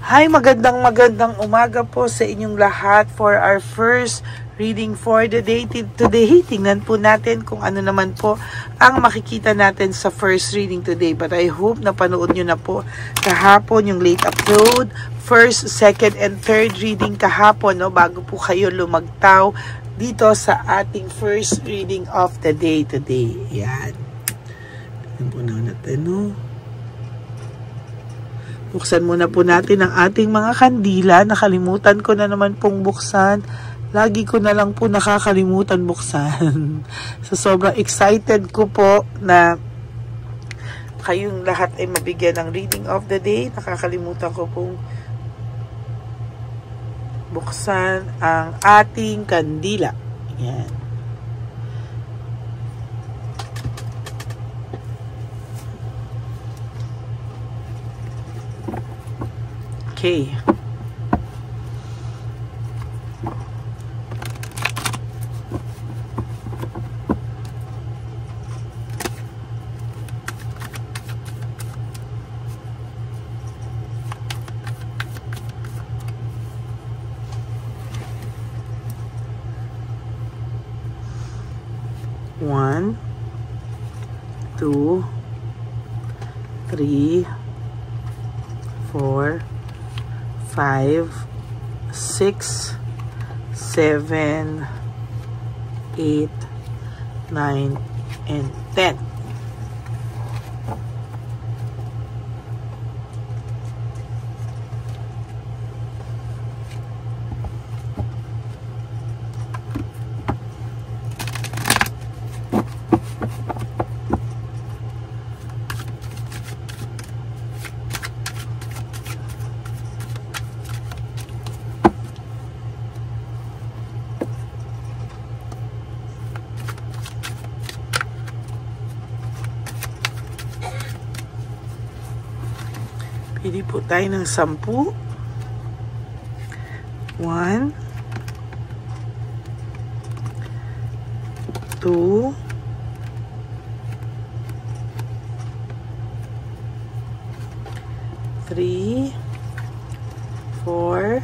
Hi, magandang umaga po sa inyong lahat for our first reading for the day today. Tingnan po natin kung ano naman po ang makikita natin sa first reading today. But I hope na panood nyo na po kahapon yung late upload, first, second, and third reading kahapon, no, bago po kayo lumagtaw dito sa ating first reading of the day today. Yan. Tingnan po natin, no. Buksan muna po natin ang ating mga kandila. Nakalimutan ko na naman pong buksan. Lagi ko na lang po nakakalimutan buksan. So, sobrang excited ko po na kayong lahat ay mabigyan ng reading of the day. Nakakalimutan ko pong buksan ang ating kandila. Yan. Okay. One, two, three, 4, 5, 6, 7, 8, 9, and 10. Pili po tayo ng 10. 1, 2, 3, 4,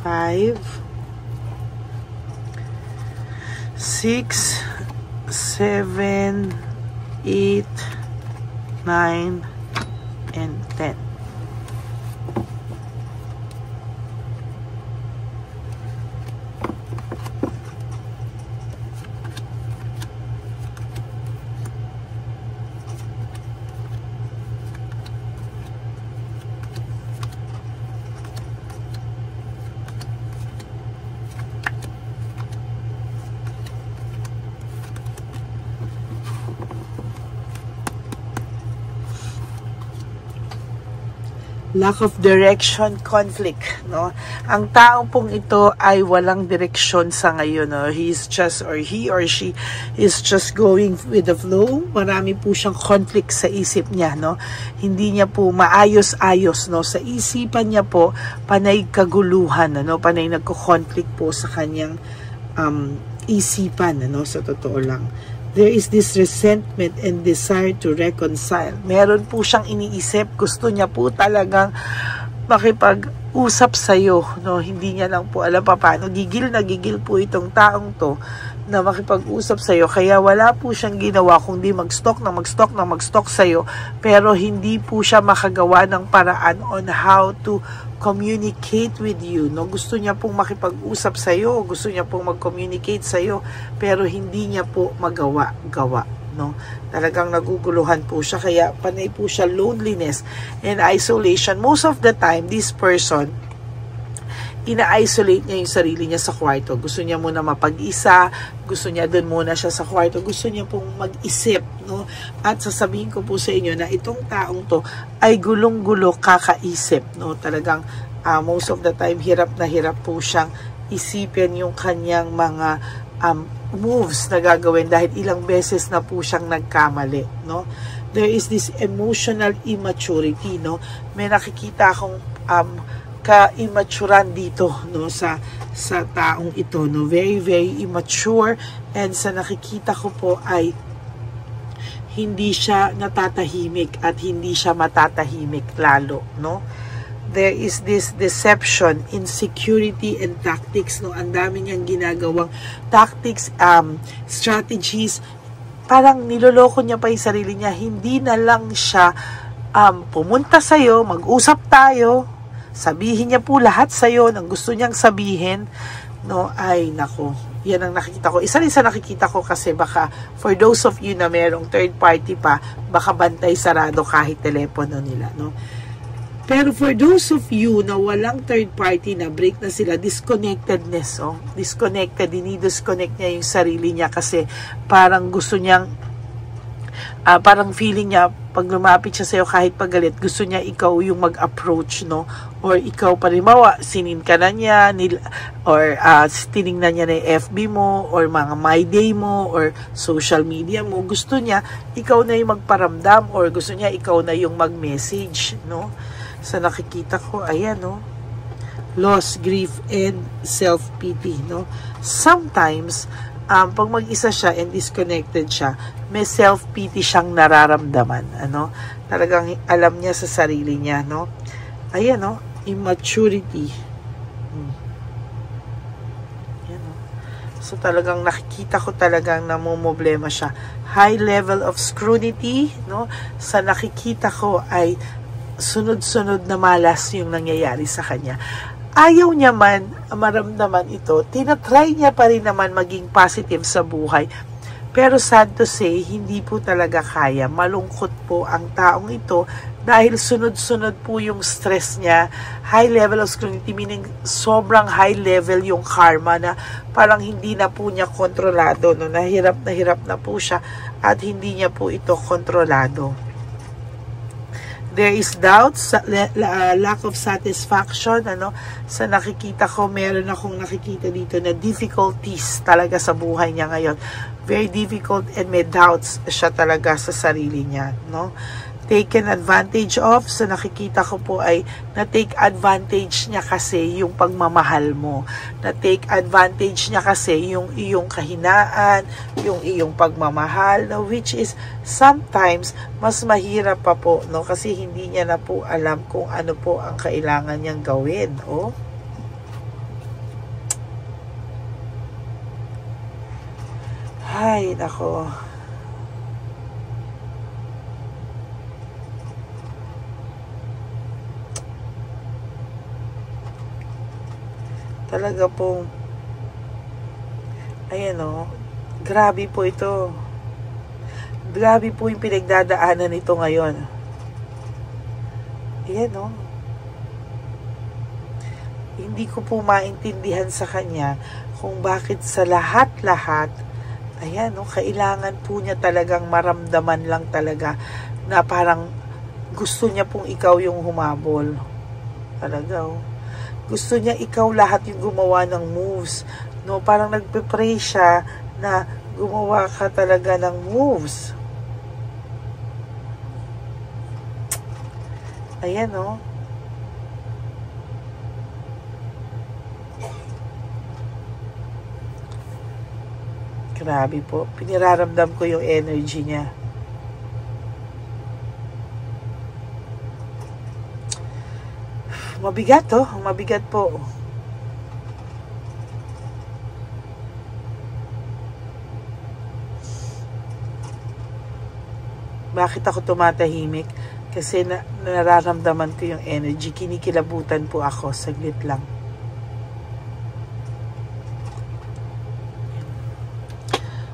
5, 6, 7, 8, 9, and 10. Lack of direction, conflict, no? Ang taong pong ito ay walang direksyon sa ngayon, no? He or she is just going with the flow. Marami po siyang conflict sa isip niya, no? Hindi niya po maayos-ayos, no? Sa isipan niya po, panay kaguluhan, no? Panay nagko-conflict po sa kanyang isipan, no? Sa totoo lang. There is this resentment and desire to reconcile. Meron po siyang iniisip. Gusto niya po talagang makipag-usap sa'yo. No? Hindi niya lang po alam pa paano. Gigil na gigil po itong taong to na makipag-usap sa'yo. Kaya wala po siyang ginawa kundi mag-stalk sa'yo. Pero hindi po siya makagawa ng paraan on how to communicate with you, no? Gusto niya pong makipag-usap sa iyo, gusto niya pong mag-communicate sa iyo, pero hindi niya po magawa, no? Talagang naguguluhan po siya, kaya panay po siya loneliness and isolation. Most of the time, this person, ina-isolate niya yung sarili niya sa kwarto. Gusto niya muna mapag-isa, gusto niya doon muna siya sa kwarto, gusto niya pong mag-isip, no? At sasabihin ko po sa inyo na itong taong to ay gulong-gulo kakaisip, no? Talagang most of the time hirap na hirap po siyang isipin yung kanyang mga moves na gagawin dahil ilang beses na po siyang nagkamali, no? There is this emotional immaturity, no? May nakikita akong ka-immaturan dito, no, sa taong ito, no? Very, very immature, and sa nakikita ko po ay hindi siya natatahimik at hindi siya matatahimik lalo, no? there is this deception, insecurity, and tactics, no? Ang dami niyang ginagawang tactics, strategies. Parang niloloko niya pa yung sarili niya. Hindi na lang siya pumunta sa'yo, mag-usap tayo, sabihin niya po lahat sa'yo ng gusto niyang sabihin, no? Ay, nako. Yan ang nakikita ko. Isa rin sa nakikita ko kasi baka, for those of you na merong third party pa, baka bantay sarado kahit telepono nila, no? Pero for those of you na walang third party na break na sila, disconnectedness, oh. Disconnected, dinidisconnect niya yung sarili niya kasi parang gusto niyang, parang feeling niya, pag lumapit siya sa'yo kahit pagalit, gusto niya ikaw yung mag-approach, no? Or ikaw pa rin, sinin ka na niya, or tinignan niya na yung FB mo, or mga My Day mo, or social media mo. Gusto niya, ikaw na yung magparamdam, or gusto niya, ikaw na yung mag-message, no? Sa nakikita ko, ayan, no? Loss, grief, and self-pity, no? Sometimes, pag mag-isa siya and disconnected siya, may self-pity siyang nararamdaman, ano? Talagang alam niya sa sarili niya, no? Ayan, no? Immaturity. Ayan, no? So, talagang nakikita ko talagang namumblema siya. High level of scrutiny, no? Sa nakikita ko ay sunod-sunod na malas yung nangyayari sa kanya. Ayaw niya man maramdaman ito, tinatry niya pa rin naman maging positive sa buhay. Pero sad to say, hindi po talaga kaya. Malungkot po ang taong ito dahil sunod-sunod po yung stress niya. High level of scrutiny, meaning sobrang high level yung karma na parang hindi na po niya kontrolado. No? Nahirap na po siya at hindi niya po ito kontrolado. There is doubt, lack of satisfaction, ano? Sa nakikita ko, meron akong nakikita dito na difficulties talaga sa buhay niya ngayon. Very difficult and may doubts siya talaga sa sarili niya, no? Taken advantage of, sa nakikita ko po ay na-take advantage niya kasi yung pagmamahal mo. Na-take advantage niya kasi yung iyong kahinaan, yung iyong pagmamahal, no? Which is sometimes mas mahirap pa po, no? Kasi hindi niya na po alam kung ano po ang kailangan niyang gawin, oh. Ay, nako. Talaga pong, ayan o, grabe po ito. Grabe po yung pinagdadaanan nito ngayon. Ayan o. Hindi ko po maintindihan sa kanya kung bakit sa lahat-lahat, ayan o, kailangan po niya talagang maramdaman lang talaga na parang gusto niya pong ikaw yung humabol. Talaga o. Gusto niya ikaw lahat yung gumawa ng moves, no? Parang nagpe-pray siya na gumawa ka talaga ng moves. Ayan, no? Grabe po. Piniraramdam ko yung energy niya. Mabigat, oh. Mabigat po. Bakit ako tumatahimik? Kasi nararamdaman ko yung energy. Kinikilabutan po ako. Saglit lang.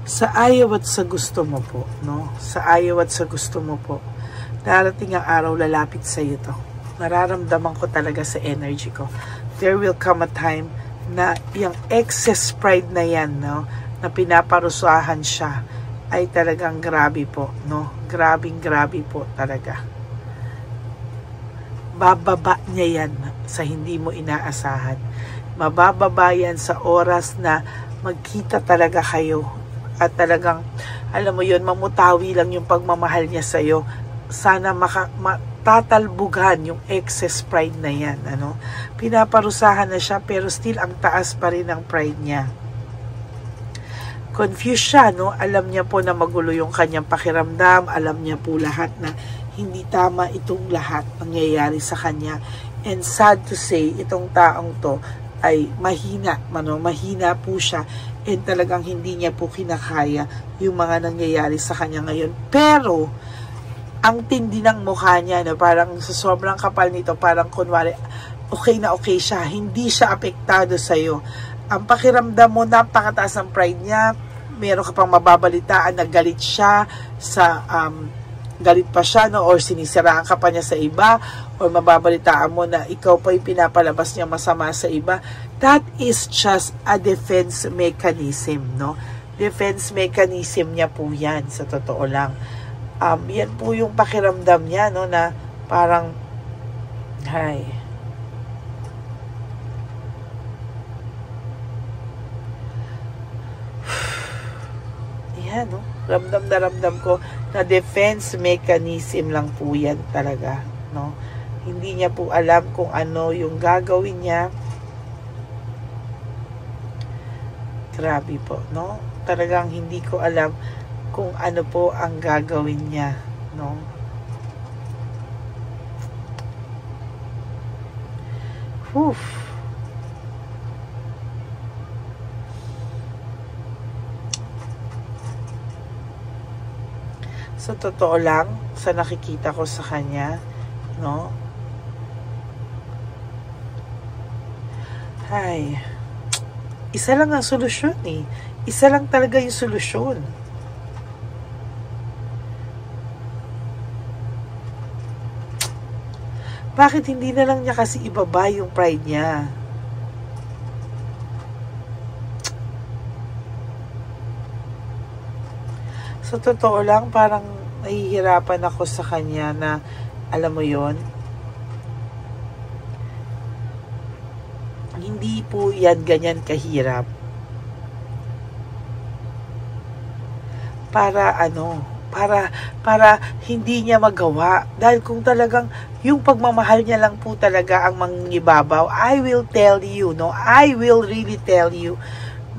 Sa ayaw at sa gusto mo po, no? Sa ayaw at sa gusto mo po. Darating ang araw, lalapit sa iyo to. Nararamdaman ko talaga sa energy ko. There will come a time na yung excess pride na yan, no, na pinaparusahan siya, ay talagang grabe po, no? Grabe po talaga. Bababa niya yan sa hindi mo inaasahan. Mabababa yan sa oras na magkita talaga kayo. At talagang, alam mo yun, mamutawi lang yung pagmamahal niya sa'yo. Sana tatalbugan yung excess pride na yan, ano? Pinaparusahan na siya pero still ang taas pa rin ang pride niya. Confused siya, no? Alam niya po na magulo yung kanyang pakiramdam, alam niya po lahat na hindi tama itong lahat nangyayari sa kanya. And sad to say, itong taong to ay mahina po siya, and talagang hindi niya po kinakaya yung mga nangyayari sa kanya ngayon. Pero ang tindi ng mukha niya, no, parang sa sobrang kapal nito, parang kunwari okay na okay siya, hindi siya apektado sa'yo. Ang pakiramdam mo, napakataas ang pride niya, meron ka pang mababalitaan na galit siya sa galit pa siya, no, or sinisiraan ka pa niya sa iba, or mababalitaan mo na ikaw pa yung pinapalabas niya masama sa iba. That is just a defense mechanism, no? Defense mechanism niya po yan, sa totoo lang. Yan po yung pakiramdam niya, no, na parang, hay, yan, no? Ramdam na ramdam ko na defense mechanism lang po yan talaga, no? Hindi niya po alam kung ano yung gagawin niya. Grabe po, no? Talagang hindi ko alam kung ano po ang gagawin niya, no? Oof. Sa totoo lang, sa nakikita ko sa kanya, no? Ay, isa lang ang solusyon eh. Isa lang talaga yung solusyon. Bakit hindi na lang niya kasi ibaba yung pride niya? Sa totoo lang, parang nahihirapan ako sa kanya na, alam mo yon, hindi po yan ganyan kahirap. Para para hindi niya magawa. Dahil kung talagang yung pagmamahal niya lang po talaga ang mangibabaw, I will tell you, no? I will really tell you,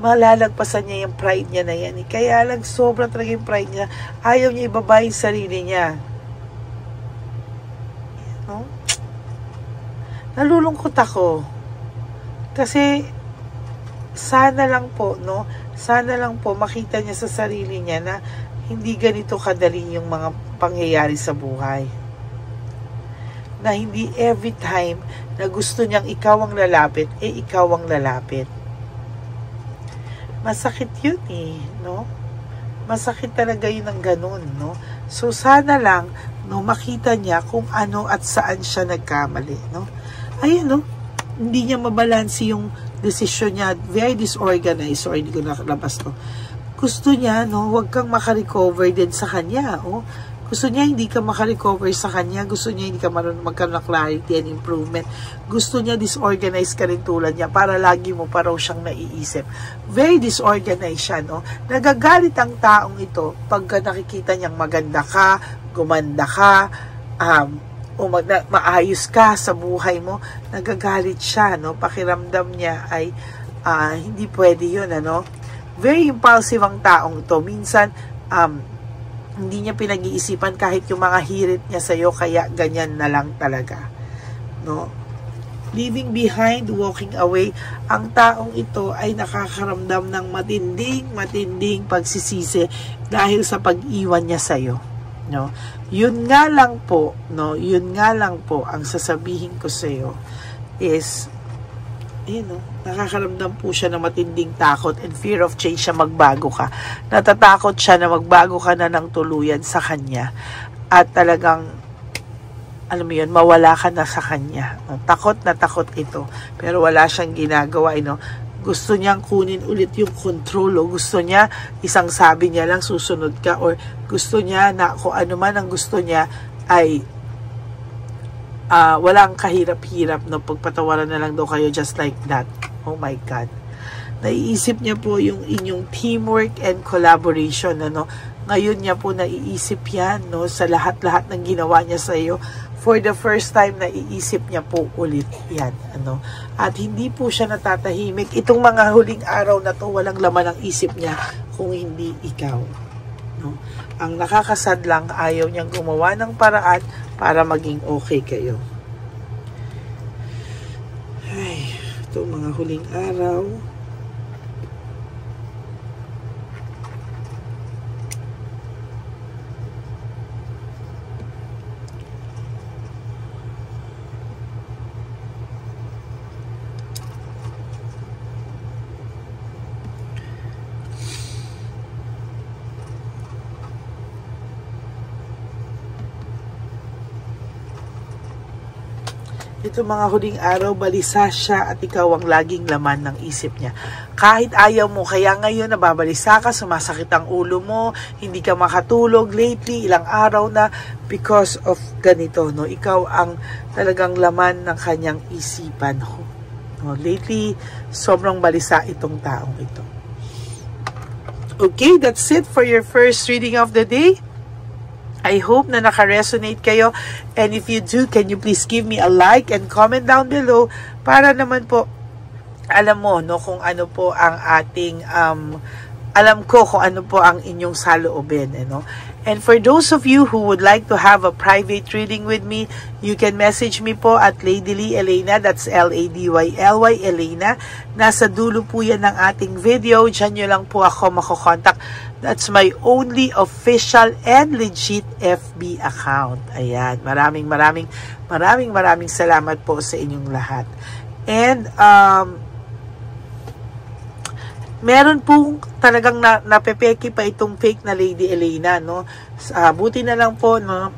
malalagpasan niya yung pride niya na yan. Kaya lang sobra talaga yung pride niya. Ayaw niya ibaba yung sarili niya. No? Nalulungkot ako. Kasi sana lang po, no? Sana lang po makita niya sa sarili niya na hindi ganito kadali yung mga pangyayari sa buhay. Na hindi every time na gusto niyang ikaw ang lalapit, ikaw ang lalapit. Masakit yun eh, no? Masakit talaga yun ng ganun, no? So, sana lang, no, makita niya kung ano at saan siya nagkamali, no? Ayun, no? Hindi niya mabalansi yung desisyon niya. Very disorganized, or hindi ko nakalabas to. Gusto niya, no, wag kang makarecover din sa kanya, oh. Gusto niya hindi ka makarecover sa kanya. Gusto niya hindi ka magkaroon ng clarity and improvement. Gusto niya disorganized ka rin tulad niya para lagi mo pa raw siyang naiisip. Very disorganized siya, no? Nagagalit ang taong ito pagka nakikita niyang maganda ka, gumanda ka, o maayos ka sa buhay mo. Nagagalit siya, no? Pakiramdam niya ay hindi pwede yun, ano? Very impulsive ang taong ito. Minsan, hindi niya pinag-iisipan kahit yung mga hirit niya sa'yo, kaya ganyan na lang talaga, no? Leaving behind, walking away, ang taong ito ay nakakaramdam ng matinding pagsisisi dahil sa pag-iwan niya sa'yo, no? Yun nga lang po, no? Yun nga lang po ang sasabihin ko sa'yo is, no? Nakakaramdam po siya ng matinding takot and fear of change siya magbago ka. Natatakot siya na magbago ka na ng tuluyan sa kanya. At talagang, alam mo yun, mawala ka na sa kanya. Takot na takot ito. Pero wala siyang ginagawa, no? Gusto niyang kunin ulit yung control, o gusto niya, isang sabi niya lang, susunod ka, or gusto niya na kung ano man ang gusto niya ay walang kahirap-hirap, no? Pagpatawaran na lang daw kayo just like that. Oh my God. Naiisip niya po yung inyong teamwork and collaboration, ano? Ngayon niya po naiisip yan, no? Sa lahat-lahat ng ginawa niya sa iyo. For the first time, naiisip niya po ulit yan, ano? At hindi po siya natatahimik. Itong mga huling araw na to, walang laman ang isip niya kung hindi ikaw, no? Ang nakakasad lang, ayaw niyang gumawa ng paraan para maging okay kayo. Ito, mga huling araw. Ito mga huling araw, balisa siya at ikaw ang laging laman ng isip niya. Kahit ayaw mo, kaya ngayon nababalisa ka, sumasakit ang ulo mo, hindi ka makatulog lately, ilang araw na because of ganito, no? Ikaw ang talagang laman ng kanyang isipan. No? Lately, sobrang balisa itong taong ito. Okay, that's it for your first reading of the day. I hope na naka-resonate kayo. And if you do, can you please give me a like and comment down below para naman po alam mo no kung ano po ang ating alam ko kung ano po ang inyong saloobin, no? And for those of you who would like to have a private reading with me, you can message me po at Lady Lee Elena, that's L-A-D-Y-L-Y Elena. Nasa dulo po yan ng ating video, dyan nyo lang po ako makokontak. That's my only official and legit FB account. Ayan, maraming salamat po sa inyong lahat. And, meron pong talagang napepeki pa itong fake na Lady Elena, no? Buti na lang po, no?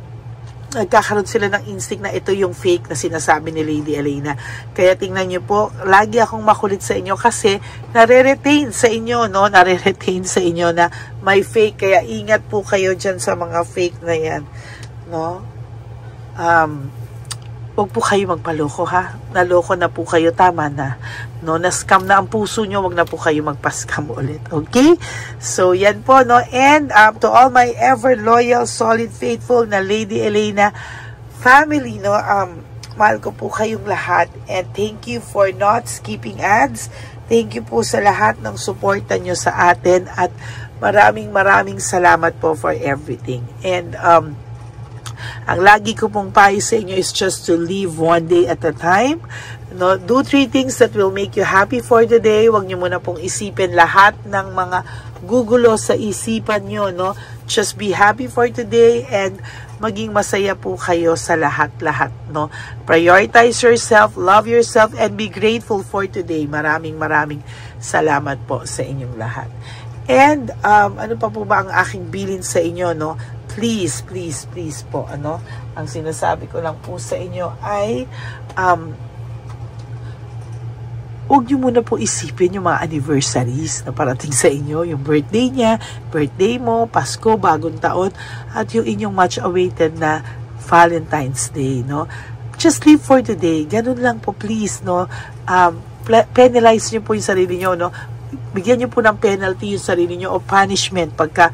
Nagkakaroon sila ng instinct na ito yung fake na sinasabi ni Lady Elena. Kaya tingnan nyo po, lagi akong makulit sa inyo kasi nare-retain sa inyo, no? Nare-retain sa inyo na may fake. Kaya ingat po kayo dyan sa mga fake na yan, no? Huwag po kayo magpaloko, ha? Naloko na po kayo, tama na. No, na-scam na ang puso nyo, wag na po kayo magpa-scam ulit. Okay? So, yan po, no? And to all my ever loyal, solid, faithful na Lady Elena family, no? Mahal ko po kayong lahat. And thank you for not skipping ads. Thank you po sa lahat ng suporta nyo sa atin. At maraming salamat po for everything. And, ang lagi ko pong payo sa inyo is just to live one day at a time. No, do 3 things that will make you happy for the day. Huwag niyo muna pong isipin lahat ng mga gugulo sa isipan niyo, no? Just be happy for today and maging masaya po kayo sa lahat-lahat, no? Prioritize yourself, love yourself, and be grateful for today. Maraming salamat po sa inyong lahat. And ano pa po ba ang aking bilin sa inyo, no? Please po, ano? Ang sinasabi ko lang po sa inyo ay huwag nyo muna po isipin yung mga anniversaries na parating sa inyo, yung birthday niya, birthday mo, Pasko, bagong taon, at yung inyong much awaited na Valentine's Day, no? Just live for today. Ganun lang po, please, no? Penalize nyo po yung sarili nyo, no? Bigyan nyo po ng penalty yung sarili nyo o punishment pagka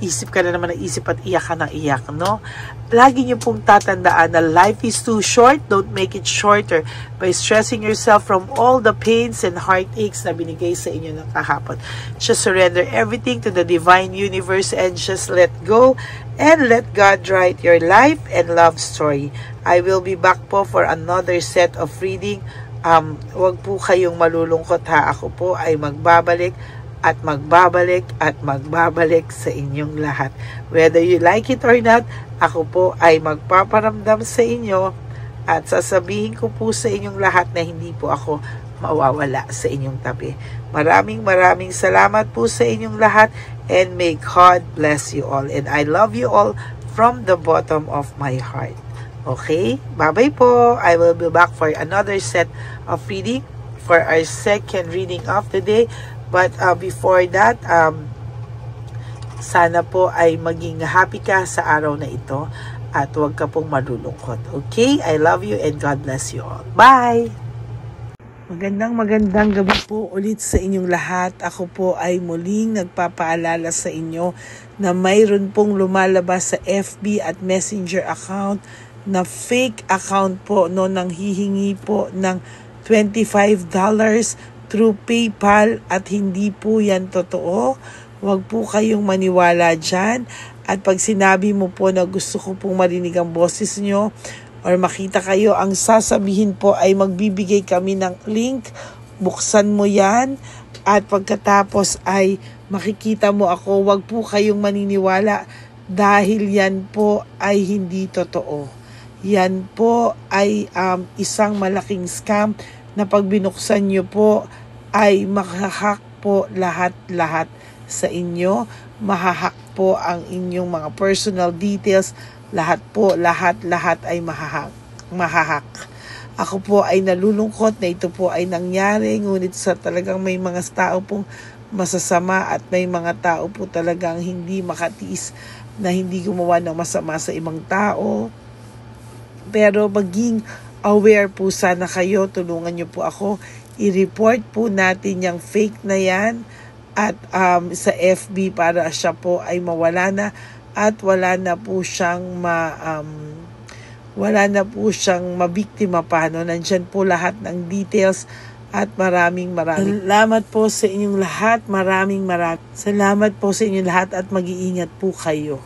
isip ka na naman ng isip at iyak ka ng iyak, no? Lagi nyo pong tatandaan na life is too short. Don't make it shorter by stressing yourself from all the pains and heartaches na binigay sa inyo ng kahapon. Just surrender everything to the divine universe and just let go and let God write your life and love story. I will be back po for another set of reading. Huwag po kayong malulungkot, ha. Ako po ay magbabalik sa inyong lahat. Whether you like it or not, ako po ay magpaparamdam sa inyo at sasabihin ko po sa inyong lahat na hindi po ako mawawala sa inyong tabi. Maraming salamat po sa inyong lahat and may God bless you all. And I love you all from the bottom of my heart. Okay? Bye-bye po. I will be back for another set of reading for our second reading of the day. But before that, sana po ay maging happy ka sa araw na ito at huwag ka pong malulungkot. Okay? I love you and God bless you all. Bye! Magandang gabi po ulit sa inyong lahat. Ako po ay muling nagpapaalala sa inyo na mayroon pong lumalabas sa FB at Messenger account na fake account po, no, nang hihingi po ng $25 through PayPal at hindi po yan totoo. Huwag po kayong maniwala dyan. At pag sinabi mo po na gusto ko pong marinig ang boses nyo, or makita kayo, ang sasabihin po ay magbibigay kami ng link, buksan mo yan, at pagkatapos ay makikita mo ako. Wag po kayong maniniwala dahil yan po ay hindi totoo. Yan po ay isang malaking scam na pag binuksan nyo po ay mahahack po lahat-lahat sa inyo. Mahahack po ang inyong mga personal details. Lahat po, lahat ay mahahack. Ako po ay nalulungkot na ito po ay nangyari, ngunit sa talagang may mga tao pong masasama at may mga tao po talagang hindi makatiis na hindi gumawa ng masama sa ibang tao. Pero maging aware po sana kayo, tulungan niyo po ako, i-report po natin yung fake na yan at sa FB para siya po ay mawala na at wala na po siyang mabiktima pa. No? Nandyan po lahat ng details at maraming salamat po sa inyong lahat. Maraming salamat po sa inyong lahat at mag-iingat po kayo.